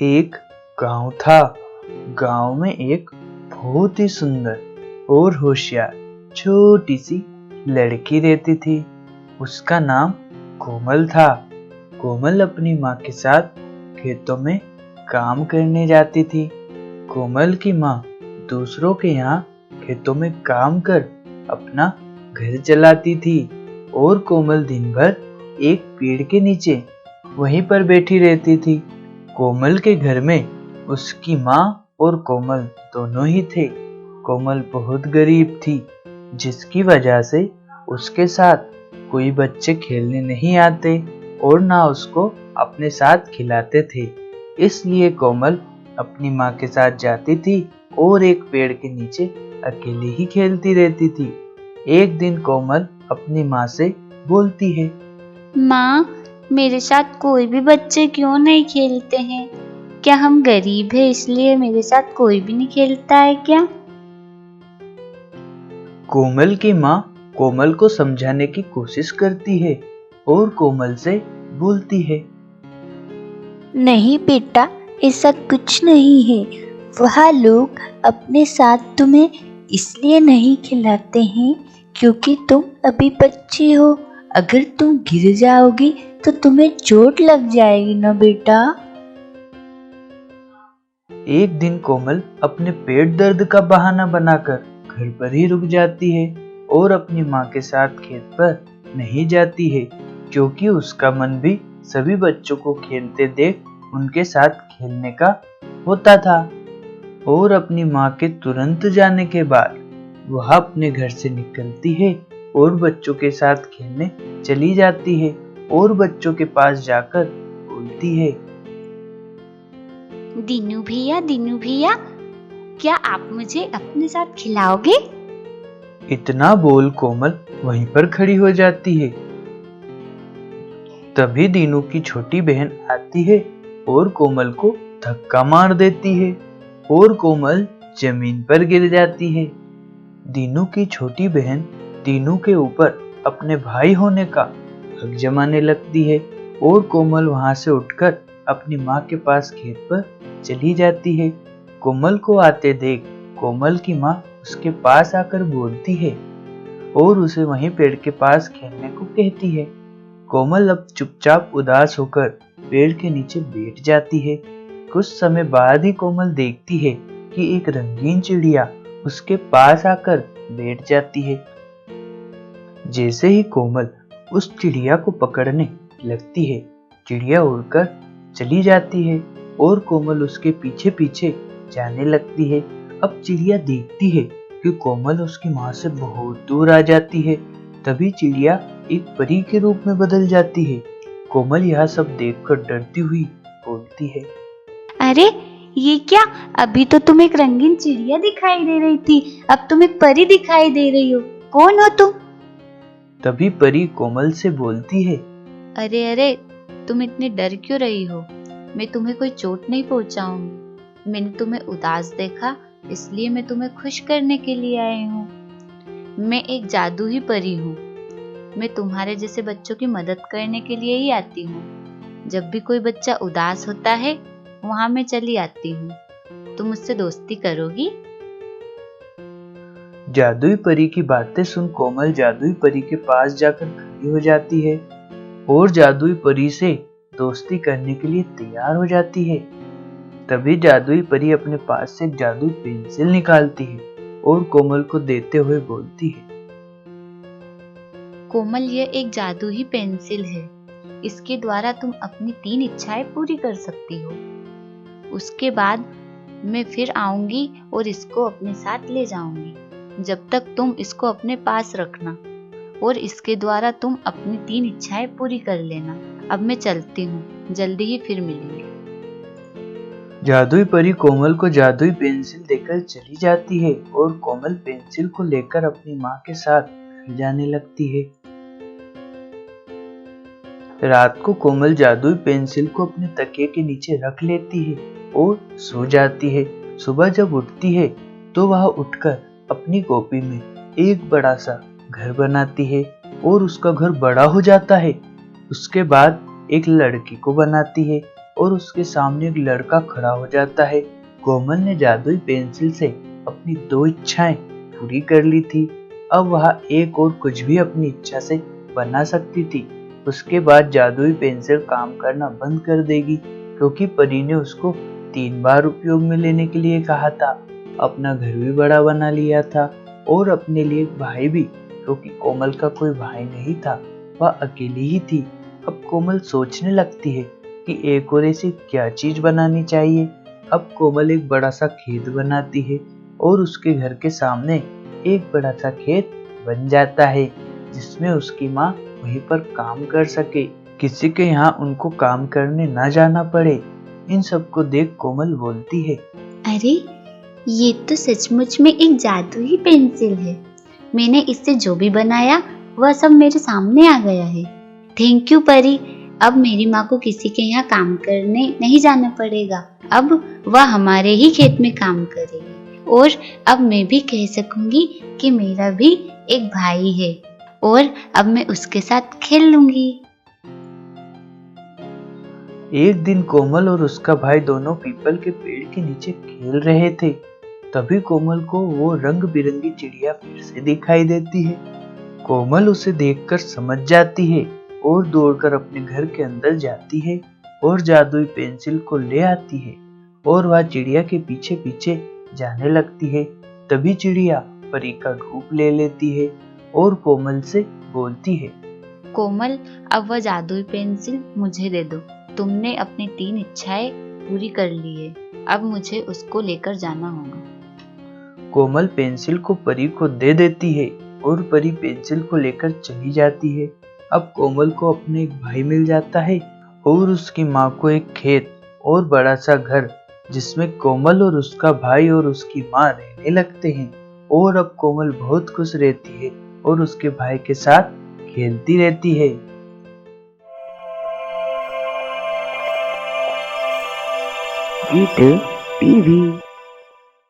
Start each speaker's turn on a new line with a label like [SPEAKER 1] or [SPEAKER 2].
[SPEAKER 1] एक गांव था। गांव में एक बहुत ही सुंदर और होशियार छोटी सी लड़की रहती थी। उसका नाम कोमल था। कोमल अपनी माँ के साथ खेतों में काम करने जाती थी। कोमल की माँ दूसरों के यहाँ खेतों में काम कर अपना घर चलाती थी और कोमल दिन भर एक पेड़ के नीचे वहीं पर बैठी रहती थी। कोमल के घर में उसकी माँ और कोमल दोनों ही थे। कोमल बहुत गरीब थी, जिसकी वजह से उसके साथ कोई बच्चे खेलने नहीं आते और ना उसको अपने साथ खिलाते थे। इसलिए कोमल अपनी माँ के साथ जाती थी और एक पेड़ के नीचे अकेली ही खेलती रहती थी। एक दिन कोमल अपनी माँ से बोलती है,
[SPEAKER 2] माँ, मेरे साथ कोई भी बच्चे क्यों नहीं खेलते हैं? क्या हम गरीब हैं इसलिए मेरे साथ कोई भी नहीं खेलता है क्या?
[SPEAKER 1] कोमल की माँ कोमल को समझाने की कोशिश करती है और कोमल से बोलती है,
[SPEAKER 3] नहीं बेटा, ऐसा कुछ नहीं है। वह लोग अपने साथ तुम्हें इसलिए नहीं खिलाते हैं क्योंकि तुम अभी बच्चे हो। अगर तुम गिर जाओगी तो तुम्हें चोट लग जाएगी ना बेटा।
[SPEAKER 1] एक दिन कोमल अपने पेट दर्द का बहाना बनाकर घर पर ही रुक जाती है और अपनी माँ के साथ खेत पर नहीं जाती है, क्योंकि उसका मन भी सभी बच्चों को खेलते देख उनके साथ खेलने का होता था। और अपनी माँ के तुरंत जाने के बाद वह अपने घर से निकलती है और बच्चों के साथ खेलने चली जाती है और बच्चों के पास जाकर बोलती है,
[SPEAKER 2] दीनू भैया, क्या आप मुझे अपने साथ खिलाओगे?
[SPEAKER 1] इतना बोल कोमल वहीं पर खड़ी हो जाती है। तभी दीनू की छोटी बहन आती है और कोमल को धक्का मार देती है और कोमल जमीन पर गिर जाती है। दीनू की छोटी बहन दीनू के ऊपर अपने भाई होने का हक जमाने लगती है और कोमल वहां से उठकर अपनी माँ के पास खेत पर चली जाती है। कोमल को आते देख कोमल की माँ उसके पास आकर बोलती है और उसे वहीं पेड़ के पास खेलने को कहती है। कोमल अब चुपचाप उदास होकर पेड़ के नीचे बैठ जाती है। कुछ समय बाद ही कोमल देखती है कि एक रंगीन चिड़िया उसके पास आकर बैठ जाती है। जैसे ही कोमल उस चिड़िया को पकड़ने लगती है, चिड़िया उड़कर चली जाती है और कोमल उसके पीछे पीछे जाने लगती है। अब चिड़िया देखती है कि कोमल उसकी माँ से बहुत दूर आ जाती है। तभी चिड़िया एक परी के रूप में बदल जाती है। कोमल यह सब देखकर डरती हुई बोलती है,
[SPEAKER 2] अरे ये क्या? अभी तो तुम एक रंगीन चिड़िया दिखाई दे रही थी, अब तुम एक परी दिखाई दे रही हो। कौन हो तुम?
[SPEAKER 1] तभी परी कोमल से बोलती है,
[SPEAKER 2] अरे, तुम इतनी डर क्यों रही हो? मैं तुम्हें कोई चोट नहीं पहुंचाऊंगी। मैंने तुम्हें उदास देखा इसलिए मैं तुम्हें खुश करने के लिए आई हूँ। मैं एक जादुई परी हूँ। मैं तुम्हारे जैसे बच्चों की मदद करने के लिए ही आती हूँ। जब भी कोई बच्चा उदास होता है वहां मैं चली आती हूँ। तुम मुझसे दोस्ती करोगी?
[SPEAKER 1] जादुई परी की बातें सुन कोमल जादुई परी के पास जाकर खड़ी हो जाती है और जादुई परी से दोस्ती करने के लिए तैयार हो जाती है। तभी जादुई परी अपने पास से एक जादुई पेंसिल निकालती है और कोमल को देते हुए बोलती है,
[SPEAKER 2] कोमल, यह एक जादुई पेंसिल है। इसके द्वारा तुम अपनी 3 इच्छाएं पूरी कर सकती हो। उसके बाद मैं फिर आऊंगी और इसको अपने साथ ले जाऊंगी। जब तक तुम इसको अपने पास रखना और इसके द्वारा तुम अपनी 3 इच्छाएं पूरी कर लेना। अब मैं चलती हूँ, जल्दी ही फिर मिलेंगे।
[SPEAKER 1] जादुई परी कोमल को जादुई पेंसिल देकर चली जाती है और कोमल पेंसिल को लेकर अपनी माँ के साथ घर जाने लगती है। रात को कोमल जादुई पेंसिल को अपने तकिए के नीचे रख लेती है और सो जाती है। सुबह जब उठती है तो वह उठकर अपनी कॉपी में एक बड़ा सा घर बनाती है और उसका घर बड़ा हो जाता है। उसके बाद एक लड़की को बनाती है और उसके सामने एक लड़का खड़ा हो जाता है। कोमल ने जादुई पेंसिल से अपनी 2 इच्छाएं पूरी कर ली थी। अब वह एक और कुछ भी अपनी इच्छा से बना सकती थी। उसके बाद जादुई पेंसिल काम करना बंद कर देगी, क्योंकि परी ने उसको 3 बार उपयोग में लेने के लिए कहा था। अपना घर भी बड़ा बना लिया था और अपने लिए एक भाई भी, क्योंकि कोमल का कोई भाई नहीं था, वह अकेली ही थी। अब कोमल सोचने लगती है कि एक और ऐसी क्या चीज बनानी चाहिए। अब कोमल एक बड़ा सा खेत बनाती है और उसके घर के सामने एक बड़ा सा खेत बन जाता है, जिसमें उसकी माँ वहीं पर काम कर सके, किसी के यहाँ उनको काम करने ना जाना पड़े। इन सब को देख कोमल बोलती है,
[SPEAKER 2] अरे ये तो सचमुच में एक जादुई पेंसिल है। मैंने इससे जो भी बनाया वह सब मेरे सामने आ गया है। थैंक यू परी। अब मेरी माँ को किसी के यहाँ काम करने नहीं जाना पड़ेगा। अब वह हमारे ही खेत में काम करेगी और अब मैं भी कह सकूंगी कि मेरा भी एक भाई है और अब मैं उसके साथ खेल लूंगी।
[SPEAKER 1] एक दिन कोमल और उसका भाई दोनों पीपल के पेड़ के नीचे खेल रहे थे। तभी कोमल को वो रंग बिरंगी चिड़िया फिर से दिखाई देती है। कोमल उसे देखकर समझ जाती है और दौड़कर अपने घर के अंदर जाती है और जादुई पेंसिल को ले आती है और वह चिड़िया के पीछे पीछे जाने लगती है। तभी चिड़िया परी का रूप ले लेती है और कोमल से बोलती है,
[SPEAKER 2] कोमल, अब वह जादुई पेंसिल मुझे दे दो। तुमने अपनी 3 इच्छाएं पूरी कर ली है। अब मुझे उसको लेकर जाना होगा।
[SPEAKER 1] कोमल पेंसिल को परी को दे देती है और परी पेंसिल को लेकर चली जाती है। अब कोमल को अपना एक भाई मिल जाता है और उसकी माँ को एक खेत और बड़ा सा घर, जिसमें कोमल और उसका भाई और उसकी माँ रहने लगते हैं। और अब कोमल बहुत खुश रहती है और उसके भाई के साथ खेलती रहती है।
[SPEAKER 4] गीत टीवी।